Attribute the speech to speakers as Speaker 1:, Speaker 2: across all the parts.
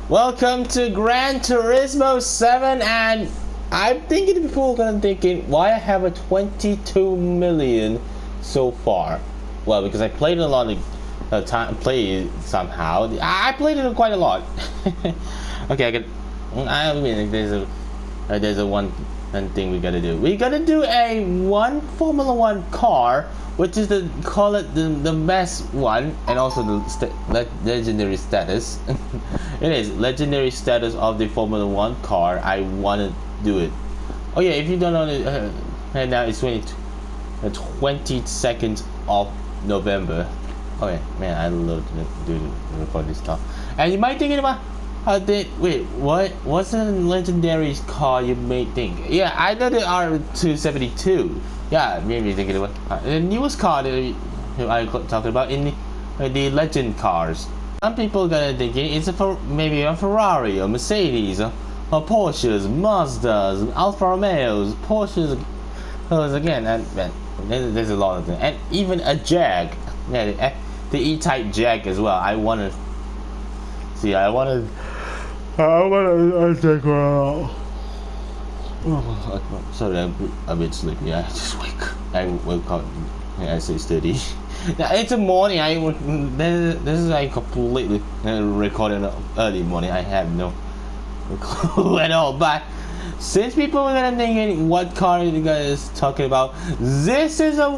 Speaker 1: Welcome to Gran Turismo 7, and I'm thinking people are gonna thinking why I have a 22 million so far. Well, because I played a lot of time, played somehow. I played it quite a lot. Okay, I mean, there's a one thing we gotta do. We gotta do a one Formula One car, which is call it the best one, and also the legendary status. It is legendary status of the Formula One car. I wanna do it. Oh yeah, if you don't know it, right now it's 22nd of November. Oh yeah, man, I love to record this stuff. And you might thinking about wait, what's the legendary car you may think? Yeah, I know the R272. Yeah, maybe thinking about the newest car that I talking about in the legend cars. Some people gonna think it's maybe a Ferrari or Mercedes or Porsches, Mazdas, Alfa Romeos, Porsches again, and there's a lot of them, and even a Jag. Yeah, the E-Type Jag as well. I wanna take sorry, I'm a bit sleepy. I woke up at 6:30. It's a morning. This is like completely recording early morning. I have no clue at all. But since people are gonna think what car you guys talking about, this is the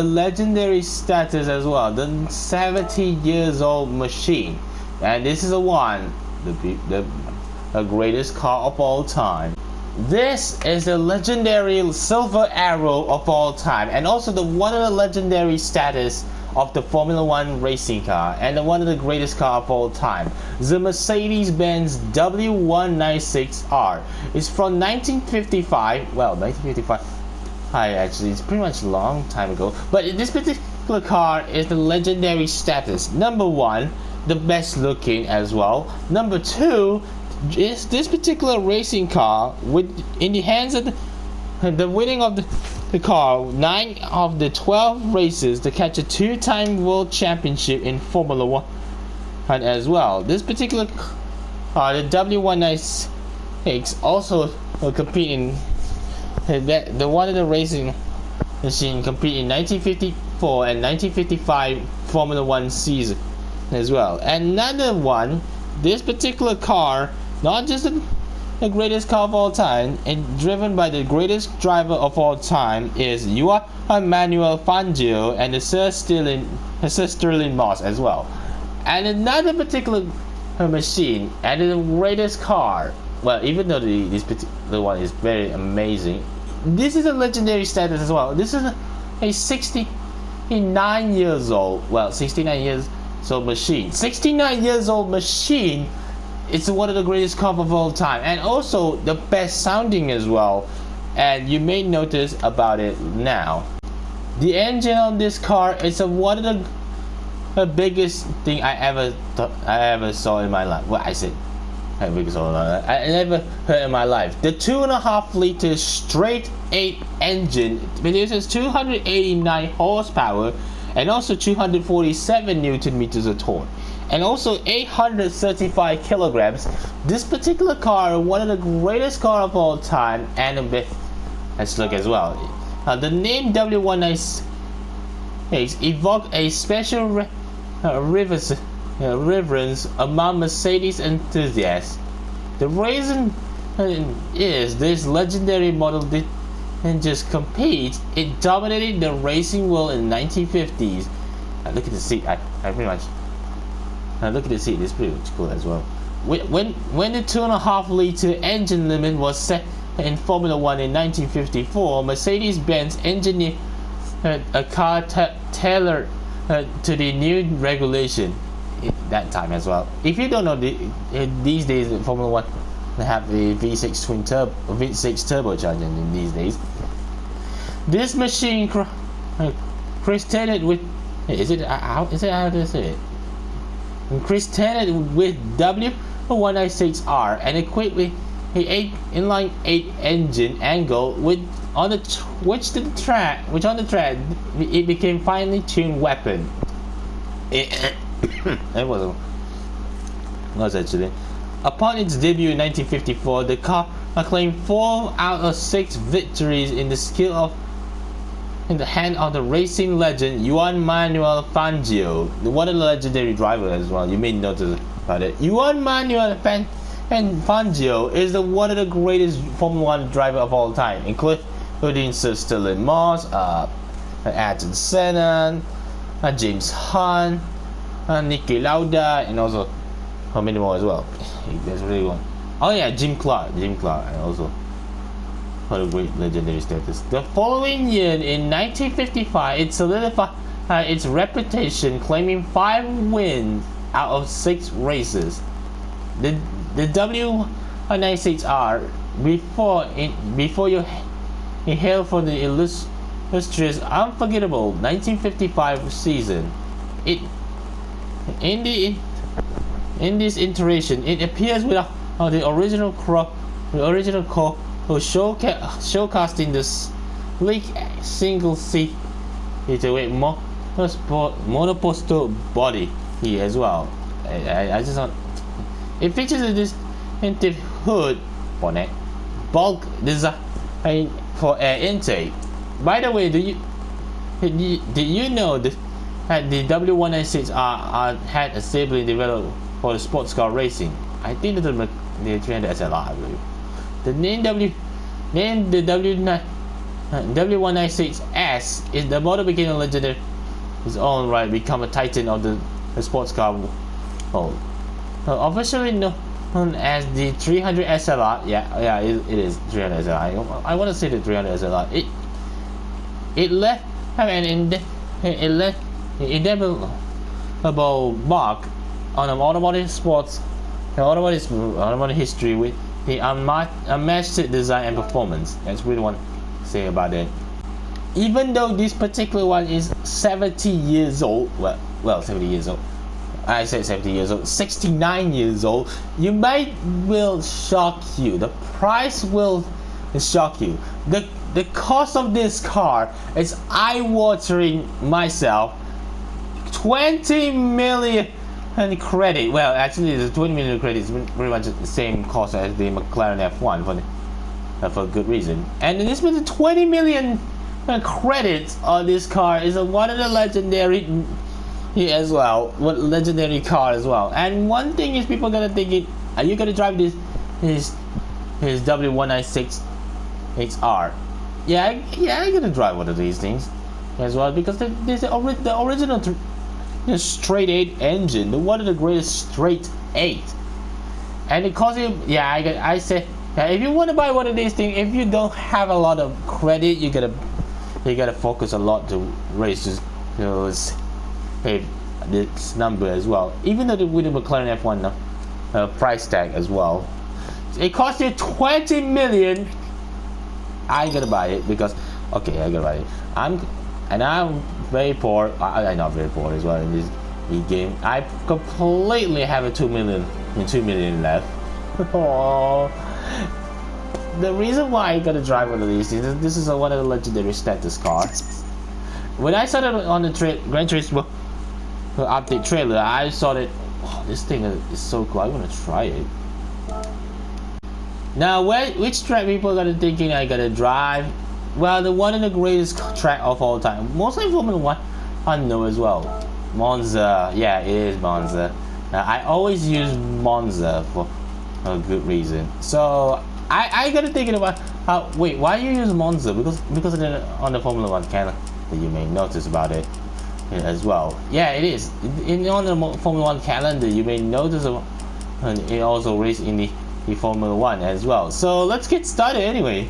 Speaker 1: legendary status as well, the 70 years old machine, and this is the greatest car of all time. This is the legendary Silver Arrow of all time, and also one of the legendary status of the Formula One racing car, and one of the greatest car of all time, the Mercedes-Benz W196R. It's from 1955. Well, 1955. Actually, it's pretty much a long time ago. But this particular car is the legendary status. Number one, the best looking as well. Number two, is this particular racing car in the hands of the winning of the car 9 of the 12 races to catch a 2-time world championship in Formula One as well. This particular car, the W196, also competing. The one of the racing machine compete in 1954 and 1955 Formula One season as well. Another one, this particular car, not just the greatest car of all time, and driven by the greatest driver of all time, is Juan Manuel Fangio and the Sir Stirling Moss as well. And another particular machine, and the greatest car. Well, even though this particular one is very amazing, this is a legendary status as well. This is a 69 years old. Well, 69 years old machine. 69 years old machine. It's one of the greatest cars of all time, and also the best sounding as well. And you may notice about it now. The engine on this car is one of the biggest thing I ever saw in my life. Well, I said. I never heard in my life. The 2.5 liter straight 8 engine produces 289 horsepower and also 247 Newton meters of torque, and also 835 kilograms. This particular car is one of the greatest cars of all time, and a bit let's look as well. The name W196 evoked a special reverence among Mercedes enthusiasts. The reason is this legendary model didn't just compete, it dominated the racing world in the 1950s. Look at the seat. I pretty much look at the seat. It's pretty much cool as well. When the 2.5 liter engine limit was set in Formula One in 1954, Mercedes-Benz engineered a car tailored to the new regulation that time as well. If you don't know, these days Formula One have the V6 turbocharger in these days. This machine credited with how to say it? Credited with W196R and equipped with an 8-inline 8 engine angle on the track it became finely tuned weapon. It was was actually. Upon its debut in 1954, the car claimed 4 out of 6 victories in the hand of the racing legend Juan Manuel Fangio, one of the legendary drivers as well. You may notice about it. Juan Manuel Fangio is one of the greatest Formula 1 driver of all time, including Sir Stirling Moss, Ayrton Senna, James Hunt, Niki Lauda, and also how many more as well. There's really one. Oh yeah, Jim Clark, and also what a great legendary status. The following year, in 1955, it solidified its reputation, claiming 5 wins out of 6 races. The W196R, before you hail for the illustrious, unforgettable 1955 season, in this iteration, it appears without the original core, showcasing the sleek single-seat monoposto body here as well. I just want. It features a distinctive hood bonnet, bulk design for air intake. By the way, did you know that the W196R had a sibling developed for the sports car racing? I think that the 300 SLR, I believe. The name the W196S is the model became a legendary his own right, become a titan of the sports car world. Officially known as the 300 SLR, it is 300 SLR. I want to say the 300 SLR. It left an indelible mark on an automotive history with the unmatched design and performance. That's really what I say about it. Even though this particular one is 70 years old, well 70 years old. I said 70 years old, 69 years old. Will shock you. The price will shock you. The cost of this car is eye-watering myself. 20 million credit. Well, actually, the 20 million credit is pretty much the same cost as the McLaren F1 for good reason. And this with the 20 million credits on this car is one of the legendary as well, legendary car as well. And one thing is, people gonna think are you gonna drive his W196R? Yeah, I'm gonna drive one of these things as well, because there's the original straight 8 engine, one of the greatest straight 8, and it costs you. I say, if you want to buy one of these things, if you don't have a lot of credit, you gotta focus a lot to raise this number as well. Even though with the McLaren F1 price tag as well, it costs you 20 million. I gotta buy it because I gotta buy it. I'm very poor. I'm not very poor as well in this game. I completely have a 2 million left. The reason why I gotta drive one of these is this is one of the legendary status cars. When I saw it on the Gran Turismo update trailer, I saw that this thing is so cool. I want to try it. Now, which track people are gonna thinking I gotta drive? Well, the one of the greatest track of all time, mostly Formula 1, I know as well. Monza, yeah, it is Monza. I always use Monza for a good reason. So I gotta thinking about wait, why you use Monza? Because on the Formula 1 calendar, you may notice about it as well. Yeah, it is. On the Formula 1 calendar, you may notice it also races in the Formula 1 as well. So let's get started anyway.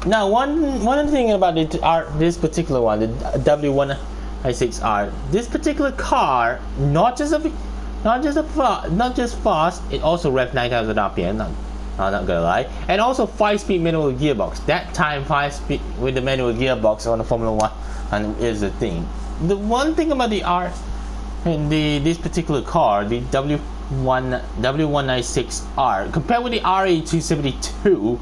Speaker 1: Now, one thing about this particular one, the W196R, this particular car, not just fast, it also revs 9,000 RPM. I'm not gonna lie, and also 5-speed manual gearbox. That time 5-speed with the manual gearbox on the Formula One and is the thing. The one thing about the this particular car, the W196R, compared with the RA272.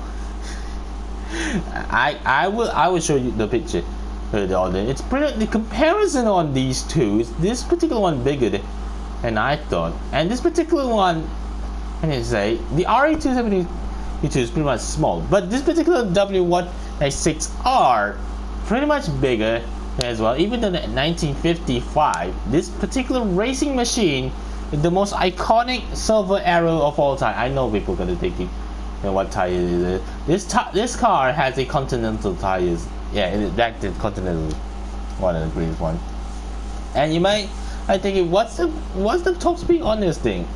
Speaker 1: I will show you the picture. It's pretty. The comparison on these two is this particular one bigger than I thought, and this particular one, I can say the RA272 is pretty much small, but this particular W196R pretty much bigger as well. Even though 1955, this particular racing machine is the most iconic silver arrow of all time. I know people are gonna think it. What tire is it? This car has a Continental tires. Yeah, it is back to Continental, one of the greatest one. And you might, I think, what's the top speed on this thing?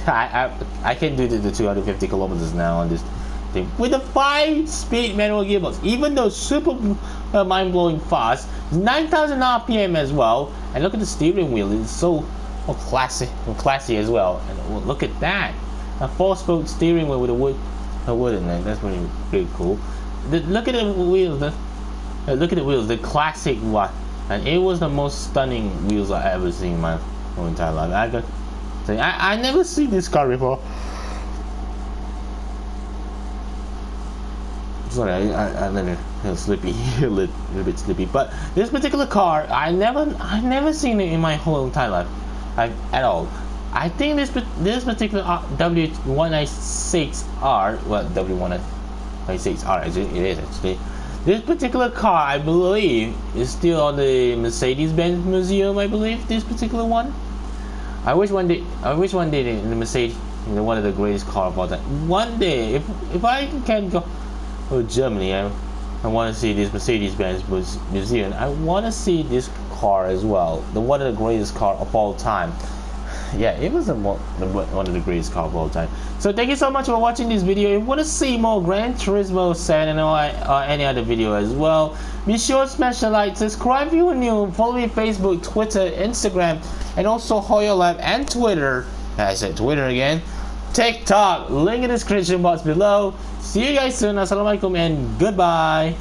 Speaker 1: I can do the 250 kilometers now on this thing with a 5-speed manual gearbox. Even though super mind-blowing fast, 9,000 RPM as well. And look at the steering wheel; it's so classy as well. And look at that, a 4-spoke steering wheel with a wooden neck. That's pretty cool. Look at the wheels. Look at the wheels. The classic one, and it was the most stunning wheels I ever seen in my whole entire life. I never seen this car before. Sorry, I'm a little sleepy, a little bit sleepy. But this particular car, I never seen it in my whole entire life, at all. I think this particular W196R, well, W196R, it is actually. This particular car, I believe, is still on the Mercedes-Benz Museum. I believe this particular one. I wish one day in the Mercedes, one of the greatest cars of all time. One day, if I can go to Germany, I want to see this Mercedes-Benz Museum. I want to see this car as well. One of the greatest car of all time. Yeah, it was one of the greatest cars of all time. So thank you so much for watching this video. If you want to see more Gran Turismo set and or any other video as well, be sure to smash the like, subscribe if you're new, follow me on Facebook, Twitter, Instagram, and also Hoyo Lab and Twitter. I said Twitter again. TikTok, link in the description box below. See you guys soon. Assalamualaikum and goodbye.